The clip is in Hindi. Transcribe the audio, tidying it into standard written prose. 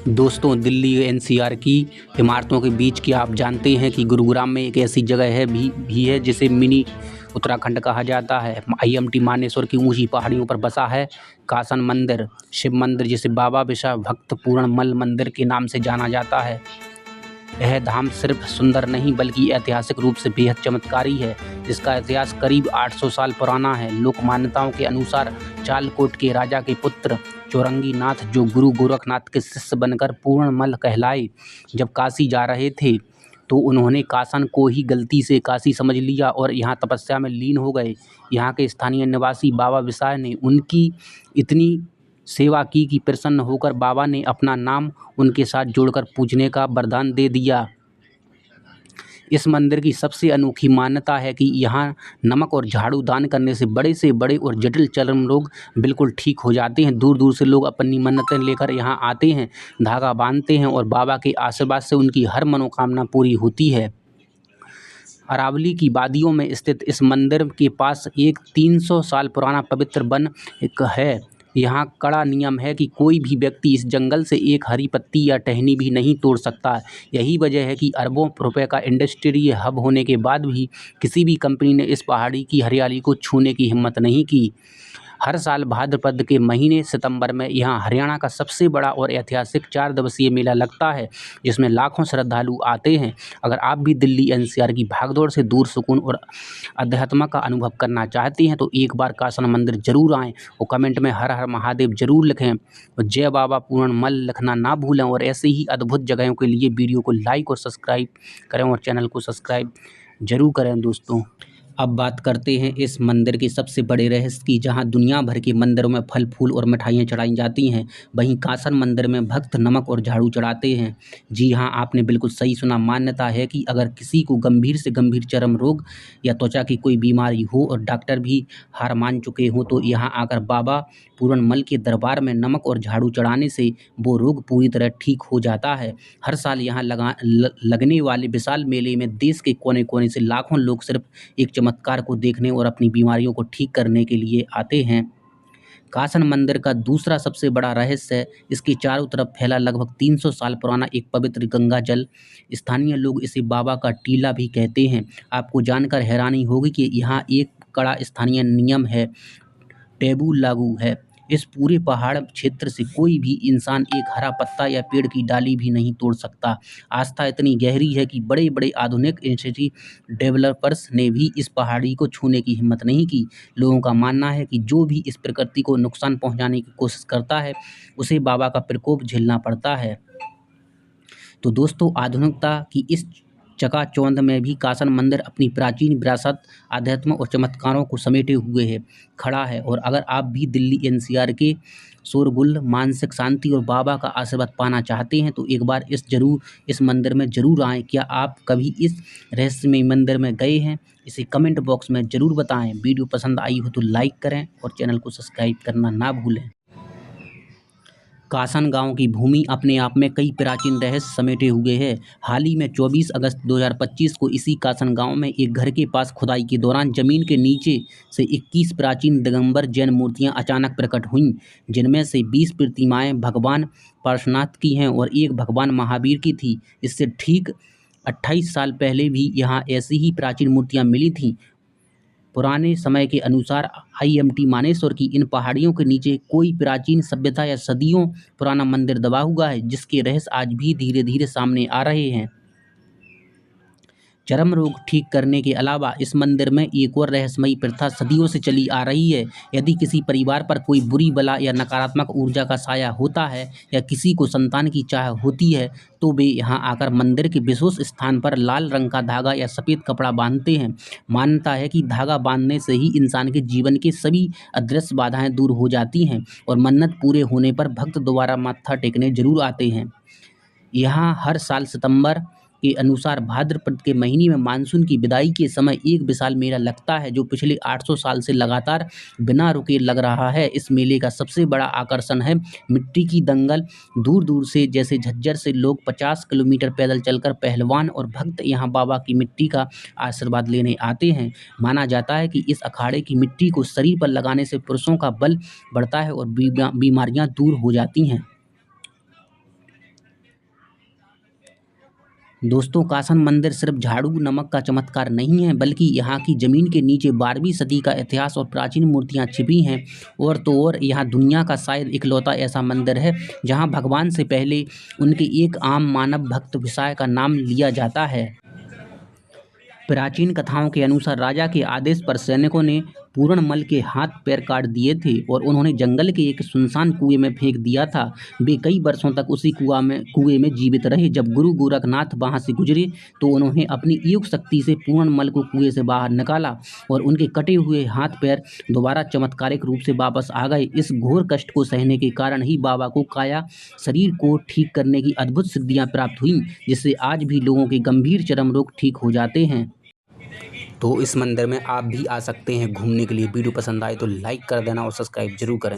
दोस्तों, दिल्ली एनसीआर की इमारतों के बीच क्या आप जानते हैं कि गुरुग्राम में एक ऐसी जगह भी है जिसे मिनी उत्तराखंड कहा जाता है। आईएमटी मानेसर की ऊंची पहाड़ियों पर बसा है कासन मंदिर, शिव मंदिर जिसे बाबा विशा भक्त पूर्णमल मंदिर के नाम से जाना जाता है। यह धाम सिर्फ सुंदर नहीं बल्कि ऐतिहासिक रूप से बेहद चमत्कारी है। इसका इतिहास करीब 800 साल पुराना है। लोक मान्यताओं के अनुसार चालकोट के राजा के पुत्र चौरंगी नाथ, जो गुरु गोरखनाथ के शिष्य बनकर पूर्णमल कहलाए, जब काशी जा रहे थे तो उन्होंने कासन को ही गलती से काशी समझ लिया और यहाँ तपस्या में लीन हो गए। यहाँ के स्थानीय निवासी बाबा विशाल ने उनकी इतनी सेवा की कि प्रसन्न होकर बाबा ने अपना नाम उनके साथ जोड़कर पूजने का वरदान दे दिया। इस मंदिर की सबसे अनोखी मान्यता है कि यहाँ नमक और झाड़ू दान करने से बड़े और जटिल चर्म रोग बिल्कुल ठीक हो जाते हैं। दूर दूर से लोग अपनी मन्नतें लेकर यहाँ आते हैं, धागा बांधते हैं और बाबा के आशीर्वाद से उनकी हर मनोकामना पूरी होती है। अरावली की वादियों में स्थित इस मंदिर के पास एक 300 साल पुराना पवित्र वन है। यहाँ कड़ा नियम है कि कोई भी व्यक्ति इस जंगल से एक हरी पत्ती या टहनी भी नहीं तोड़ सकता। यही वजह है कि अरबों रुपए का इंडस्ट्री हब होने के बाद भी किसी भी कंपनी ने इस पहाड़ी की हरियाली को छूने की हिम्मत नहीं की। हर साल भाद्रपद के महीने सितंबर में यहाँ हरियाणा का सबसे बड़ा और ऐतिहासिक 4 दिवसीय मेला लगता है, जिसमें लाखों श्रद्धालु आते हैं। अगर आप भी दिल्ली एनसीआर की भागदौड़ से दूर सुकून और अध्यात्म का अनुभव करना चाहते हैं तो एक बार कासन मंदिर जरूर आएँ और कमेंट में हर हर महादेव जरूर लिखें और जय बाबा पूर्णमल लिखना ना भूलें। और ऐसे ही अद्भुत जगहों के लिए वीडियो को लाइक और सब्सक्राइब करें और चैनल को सब्सक्राइब जरूर करें। दोस्तों, अब बात करते हैं इस मंदिर के सबसे बड़े रहस्य की। जहां दुनिया भर के मंदिरों में फल फूल और मिठाइयाँ चढ़ाई जाती हैं, वहीं कासन मंदिर में भक्त नमक और झाड़ू चढ़ाते हैं। जी हां, आपने बिल्कुल सही सुना। मान्यता है कि अगर किसी को गंभीर से गंभीर चर्म रोग या त्वचा की कोई बीमारी हो और डॉक्टर भी हार मान चुके हों तो यहाँ आकर बाबा पूर्णमल के दरबार में नमक और झाड़ू चढ़ाने से वो रोग पूरी तरह ठीक हो जाता है। हर साल यहाँ लगने वाले विशाल मेले में देश के कोने कोने से लाखों लोग सिर्फ एक चमत्कार को देखने और अपनी बीमारियों को ठीक करने के लिए आते हैं। कासन मंदिर का दूसरा सबसे बड़ा रहस्य है इसके चारों तरफ फैला लगभग 300 साल पुराना एक पवित्र गंगा जल। स्थानीय लोग इसे बाबा का टीला भी कहते हैं। आपको जानकर हैरानी होगी कि यहाँ एक कड़ा स्थानीय नियम है, टैबू लागू है। इस पूरे पहाड़ क्षेत्र से कोई भी इंसान एक हरा पत्ता या पेड़ की डाली भी नहीं तोड़ सकता। आस्था इतनी गहरी है कि बड़े बड़े आधुनिक इंडस्ट्री डेवलपर्स ने भी इस पहाड़ी को छूने की हिम्मत नहीं की। लोगों का मानना है कि जो भी इस प्रकृति को नुकसान पहुंचाने की कोशिश करता है उसे बाबा का प्रकोप झेलना पड़ता है। तो दोस्तों, आधुनिकता की इस चकाचौंध में भी कासन मंदिर अपनी प्राचीन विरासत, आध्यात्म और चमत्कारों को समेटे हुए है खड़ा है। और अगर आप भी दिल्ली एनसीआर के शोरगुल, मानसिक शांति और बाबा का आशीर्वाद पाना चाहते हैं तो एक बार इस मंदिर में ज़रूर आएँ। क्या आप कभी इस रहस्यमय मंदिर में गए हैं? इसे कमेंट बॉक्स में ज़रूर बताएं। वीडियो पसंद आई हो तो लाइक करें और चैनल को सब्सक्राइब करना ना भूलें। कासन गांव की भूमि अपने आप में कई प्राचीन रहस्य समेटे हुए है। हाल ही में 24 अगस्त 2025 को इसी कासन गांव में एक घर के पास खुदाई के दौरान जमीन के नीचे से 21 प्राचीन दिगंबर जैन मूर्तियां अचानक प्रकट हुईं, जिनमें से 20 प्रतिमाएं भगवान पार्श्वनाथ की हैं और एक भगवान महावीर की थी। इससे ठीक 28 साल पहले भी यहाँ ऐसी ही प्राचीन मूर्तियाँ मिली थीं। पुराने समय के अनुसार आईएमटी मानेसर की इन पहाड़ियों के नीचे कोई प्राचीन सभ्यता या सदियों पुराना मंदिर दबा हुआ है, जिसके रहस्य आज भी धीरे धीरे सामने आ रहे हैं। चर्म रोग ठीक करने के अलावा इस मंदिर में एक और रहस्यमयी प्रथा सदियों से चली आ रही है। यदि किसी परिवार पर कोई बुरी बला या नकारात्मक ऊर्जा का साया होता है या किसी को संतान की चाह होती है तो वे यहाँ आकर मंदिर के विशेष स्थान पर लाल रंग का धागा या सफ़ेद कपड़ा बांधते हैं। मान्यता है कि धागा बांधने से ही इंसान के जीवन के सभी अदृश्य बाधाएं दूर हो जाती हैं और मन्नत पूरे होने पर भक्त दोबारा माथा टेकने जरूर आते हैं। यहाँ हर साल सितंबर के अनुसार भाद्रपद के महीने में मानसून की विदाई के समय एक विशाल मेला लगता है, जो पिछले 800 साल से लगातार बिना रुके लग रहा है। इस मेले का सबसे बड़ा आकर्षण है मिट्टी की दंगल। दूर दूर से जैसे झज्जर से लोग 50 किलोमीटर पैदल चलकर पहलवान और भक्त यहाँ बाबा की मिट्टी का आशीर्वाद लेने आते हैं। माना जाता है कि इस अखाड़े की मिट्टी को शरीर पर लगाने से पुरुषों का बल बढ़ता है और बीमारियाँ दूर हो जाती हैं। दोस्तों, कासन मंदिर सिर्फ झाड़ू नमक का चमत्कार नहीं है, बल्कि यहाँ की जमीन के नीचे 12वीं सदी का इतिहास और प्राचीन मूर्तियाँ छिपी हैं। और तो और यहाँ दुनिया का शायद इकलौता ऐसा मंदिर है जहाँ भगवान से पहले उनके एक आम मानव भक्त विषय का नाम लिया जाता है। प्राचीन कथाओं के अनुसार राजा के आदेश पर सैनिकों ने पूर्णमल के हाथ पैर काट दिए थे और उन्होंने जंगल के एक सुनसान कुएं में फेंक दिया था। वे कई वर्षों तक उसी कुएं में जीवित रहे। जब गुरु गोरखनाथ वहां से गुजरे तो उन्होंने अपनी योग शक्ति से पूर्णमल को कुएं से बाहर निकाला और उनके कटे हुए हाथ पैर दोबारा चमत्कारिक रूप से वापस आ गए। इस घोर कष्ट को सहने के कारण ही बाबा को काया शरीर को ठीक करने की अद्भुत सिद्धियां प्राप्त हुई, जिससे आज भी लोगों के गंभीर चर्म रोग ठीक हो जाते हैं। तो इस मंदिर में आप भी आ सकते हैं घूमने के लिए। वीडियो पसंद आए तो लाइक कर देना और सब्सक्राइब जरूर करें।